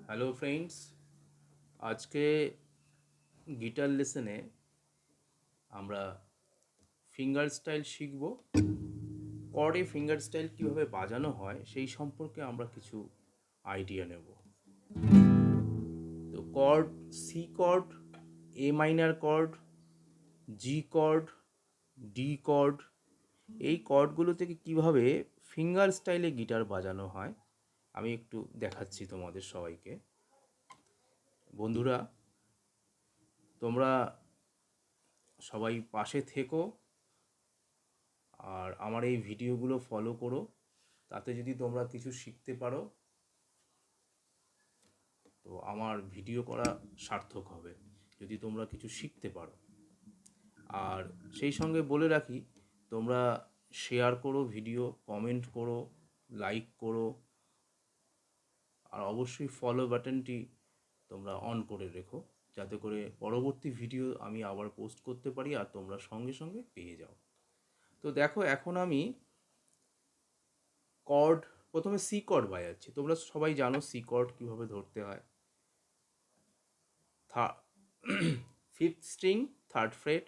Hello friends, আজকে guitar লেসনে আমরা finger style শিখব। কর্ডে ফিঙ্গার স্টাইল কীভাবে বাজানো হয় সেই সম্পর্কে আমরা কিছু আইডিয়া নেব। তো কর্ড, সি কর্ড, এ মাইনার কর্ড, জি কর্ড, ডি কর্ড, এই কর্ডগুলো থেকে কীভাবে ফিঙ্গার স্টাইলে গিটার বাজানো হয় আমি একটু দেখাচ্ছি তোমাদের সবাইকে। বন্ধুরা, তোমরা সবাই পাশে থেকো আর আমার এই ভিডিওগুলো ফলো করো। তাতে যদি তোমরা কিছু শিখতে পারো তো আমার ভিডিও করা সার্থক হবে, যদি তোমরা কিছু শিখতে পারো। আর সেই সঙ্গে বলে রাখি, তোমরা শেয়ার করো ভিডিও, কমেন্ট করো, লাইক করো, আর অবশ্যই ফলো বাটনটি তোমরা অন করে রেখো, যাতে করে পরবর্তী ভিডিও আমি আবার পোস্ট করতে পারি আর তোমরা সঙ্গে সঙ্গে পেয়ে যাও। তো দেখো, এখন আমি কর্ড, প্রথমে সি কর্ড বাজাচ্ছি। তোমরা সবাই জানো সি কর্ড কীভাবে ধরতে হয়। ফিফথ স্ট্রিং, থার্ড ফ্রেট,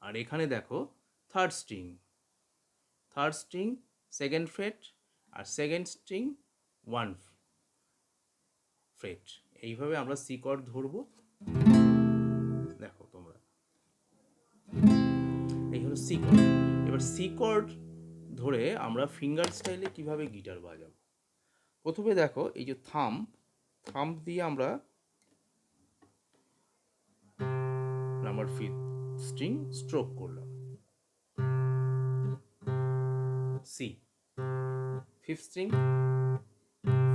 আর এখানে দেখো থার্ড স্ট্রিং সেকেন্ড ফ্রেট, আর সেকেন্ড স্ট্রিং ওয়ান ফ্রেট। এইভাবে আমরা সি কর্ড ধরবো। দেখো তোমরা, এই হলো সি কর্ড। এবার সি কর্ড ধরে আমরা ফিঙ্গার স্টাইলে কিভাবে গিটার বাজাবো। প্রথমে দেখো, এই যে থাম্ব দিয়ে আমরা নাম্বার ফিফথ স্ট্রিং স্ট্রোক করলাম, সি, ফিফথ স্ট্রিং,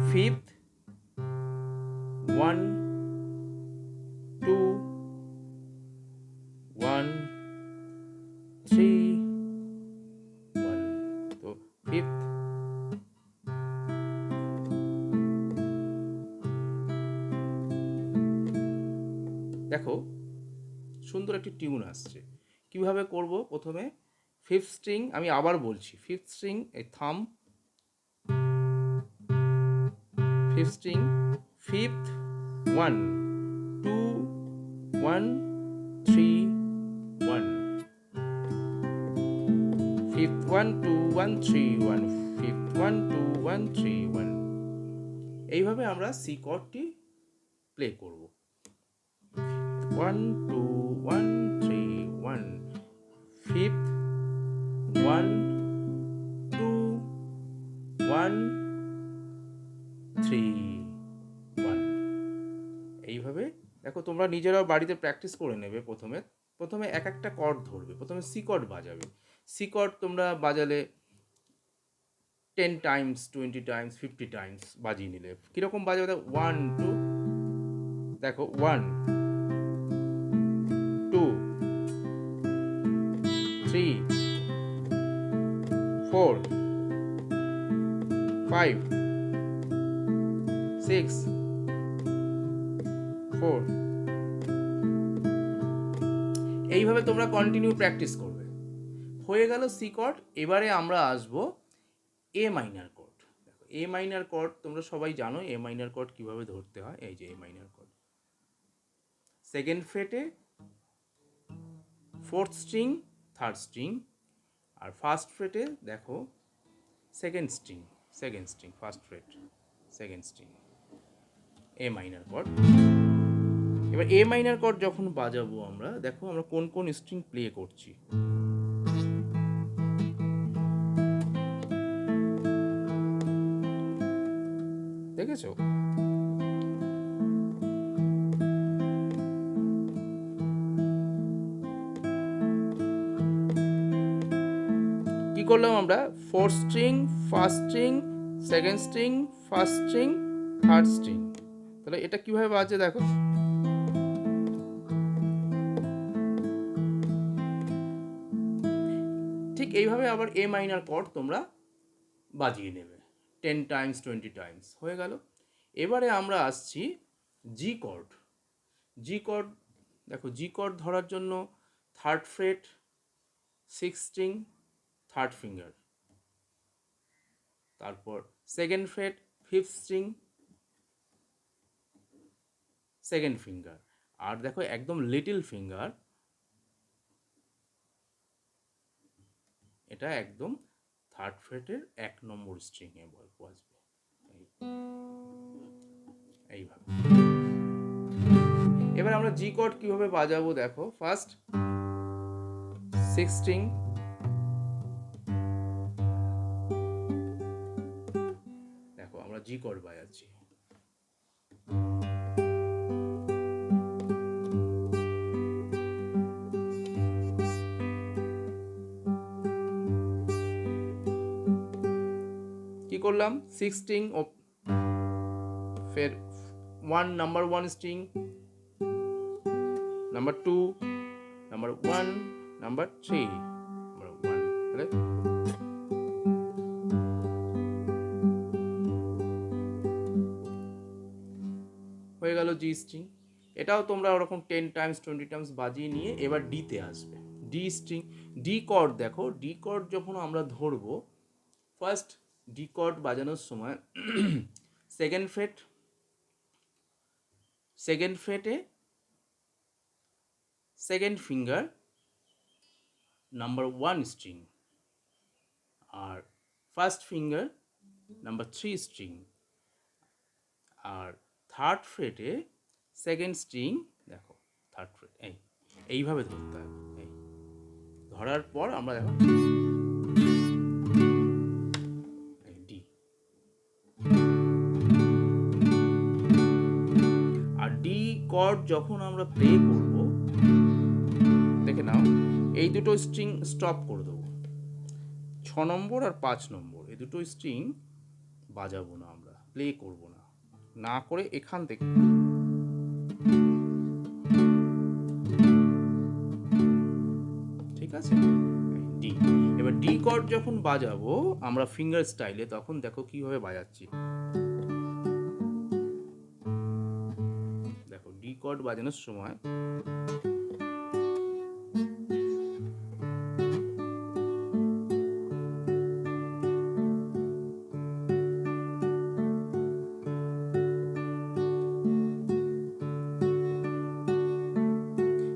ফিফথ, 1 2 1 3 1। তো ফিফথ, দেখো সুন্দর একটি টিউন আসছে। কিভাবে করব? প্রথমে ফিফথ স্ট্রিং, আমি আবার বলছি, ফিফথ স্ট্রিং, এই fifth string, fifth, 1 2 1 3 1, fifth 1 2 1 3 1, fifth 1 2 1 3 1। এইভাবে আমরা সি কর্ডটি প্লে করব। 1 2 1 3 1, ফিফথ 1 2 1 3 1। এইভাবে দেখো, তোমরা নিজেরাও বাড়িতে প্র্যাকটিস করে নেবে। প্রথমে এক একটা কর্ড ধরবে, প্রথমে সি কর্ড বাজাবে। সি কর্ড তোমরা বাজালে 10 টাইমস, 20 টাইমস, 50 টাইমস বাজিয়ে নিলে কীরকম বাজাবে। দেখো 1 2, দেখো 1 2 3 4 5 6 4। এইভাবে তোমরা কন্টিনিউ প্র্যাকটিস করবে। হয়ে গেল সি কর্ড। এবারে আমরা আসবো এ মাইনার কর্ড। দেখো, এ মাইনার কর্ড তোমরা সবাই জানো এ মাইনার কর্ড কীভাবে ধরতে হয়। এই যে এ মাইনার কর্ড, সেকেন্ড ফ্রেটে, ফোর্থ স্ট্রিং, থার্ড স্ট্রিং, আর ফার্স্ট ফ্রেটে দেখো second string, first fret, second string, A minor chord. এবার এ মাইনার কর্ড যখন বাজাবো আমরা, দেখো আমরা কোন কোন স্ট্রিং প্লে করছি। দেখেছো? কি করলাম আমরা? Fourth string, first string, second string, first string, third string. তাহলে এটা কিভাবে বাজে দেখো। ঠিক এইভাবে আবার এ মাইনার কর্ড তোমরা বাজিয়ে নেবে 10 টাইমস, 20 টাইমস। হয়ে গেল। এবারে আমরা আসছি জি কর্ড। দেখো, জি কর্ড ধরার জন্য third fret, six string, third finger, তারপর second fret fifth string, second finger. আর দেখো একদম লিটল ফিঙ্গার, এটা একদম থার্ড ফ্রেটের 1 নম্বর স্ট্রিংয়ে বাজবে এইভাবে। এবার আমরা জি কর্ড কিভাবে বাজাবো দেখো। ফার্স্ট সিক্স স্ট্রিং, দেখো আমরা জি কর্ড বাজাচ্ছি। কি করলাম, সিক্স স্ট্রিং, ফের number 1 string, number 2, number 1, number 3, number 1, তাহলে হয়ে গেল জি স্ট্রিং। এটাও তোমরা ওরকম 10 টাইমস 20 টাইমস বাজিয়ে নিয়ে এবার ডিতে আসবে। ডি স্ট্রিং, ডি কর্ড দেখো, ডি কর্ড যখন আমরা ধরবো, ফার্স্ট ডি কর্ড বাজানোর সময় সেকেন্ড ফ্রেট, সেকেন্ড ফ্রেটে সেকেন্ড ফিঙ্গার নাম্বার 1 স্ট্রিং, আর ফার্স্ট ফিঙ্গার নাম্বার 3 স্ট্রিং, আর থার্ড ফ্রেটে সেকেন্ড স্ট্রিং, দেখো থার্ড ফ্রেট এইভাবে ধরতে হবে। এই ধরার পর আমরা দেখো ডি, আর ডি কর্ড যখন আমরা প্লে করব, দেখে নাও এই দুটো স্ট্রিং স্টপ করে দেবো, 6 নম্বর আর 5 নম্বর এই দুটো স্ট্রিং বাজাবো না, আমরা প্লে করব না, না করে এখান থেকে ঠিক আছে ডি। এবার ডি কর্ড যখন বাজাবো আমরা ফিঙ্গার স্টাইলে, তখন দেখো কিভাবে বাজাচ্ছি। দেখো ডি কর্ড বাজানোর সময়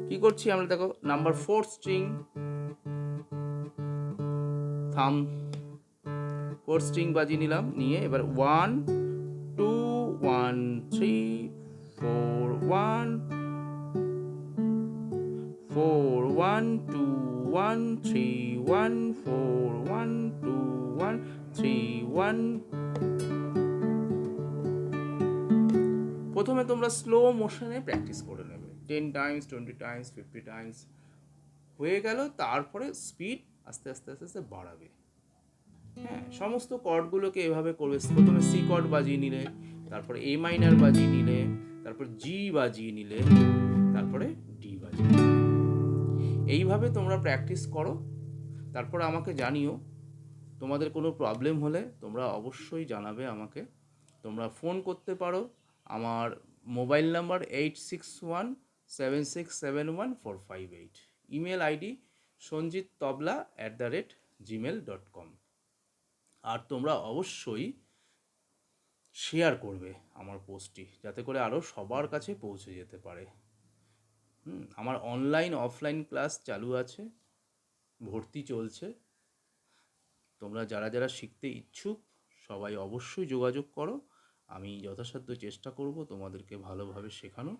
কি করছি আমরা, দেখো নাম্বার 4 স্ট্রিং, থাম 4 স্ট্রিং বাজিয়ে নিলাম, নিয়ে এবার 1 2 1 3 4 1 4 1 2 1 3 1 4 1 2 1 3 1। প্রথমে তোমরা স্লো মোশনে প্র্যাকটিস করে নেবে, 10 টাইমস 20 টাইমস 50 টাইমস হয়ে গেল, তারপরে স্পিড আস্তে আস্তে আস্তে আস্তে বাড়াবে। হ্যাঁ, সমস্ত কর্ডগুলোকে এভাবে করবে। প্রথমে সি কর্ড বাজিয়ে নিলে, তারপরে এ মাইনার বাজিয়ে নিলে, তারপর জি বাজিয়ে নিলে, তারপরে ডি বাজিয়ে নিলে। এইভাবে তোমরা প্র্যাকটিস করো, তারপর আমাকে জানিও। তোমাদের কোনো প্রবলেম হলে তোমরা অবশ্যই জানাবে আমাকে। তোমরা ফোন করতে পারো, আমার mobile number 8617671458, email ID sonjit@gmail.com। আর তোমরা অবশ্যই শেয়ার করবে আমার পোস্টটি, যাতে করে আরও সবার কাছে পৌঁছে যেতে পারে। আমার অনলাইন অফলাইন ক্লাস চালু আছে, ভর্তি চলছে। তোমরা যারা যারা শিখতে ইচ্ছুক সবাই অবশ্যই যোগাযোগ করো, আমি যথাসাধ্য চেষ্টা করব তোমাদেরকে ভালোভাবে শেখানো।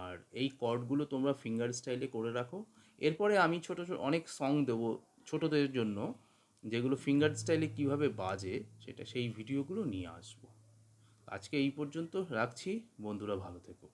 আর এই কর্ডগুলো তোমরা ফিঙ্গার স্টাইলে করে রাখো। এরপরে আমি ছোট ছোট অনেক সং দেবো ছোটদের জন্য, যেগুলো ফিঙ্গার স্টাইলে কিভাবে বাজে সেই ভিডিওগুলো নিয়ে আসবো। আজকে এই পর্যন্ত রাখছি, বন্ধুরা ভালো থেকো।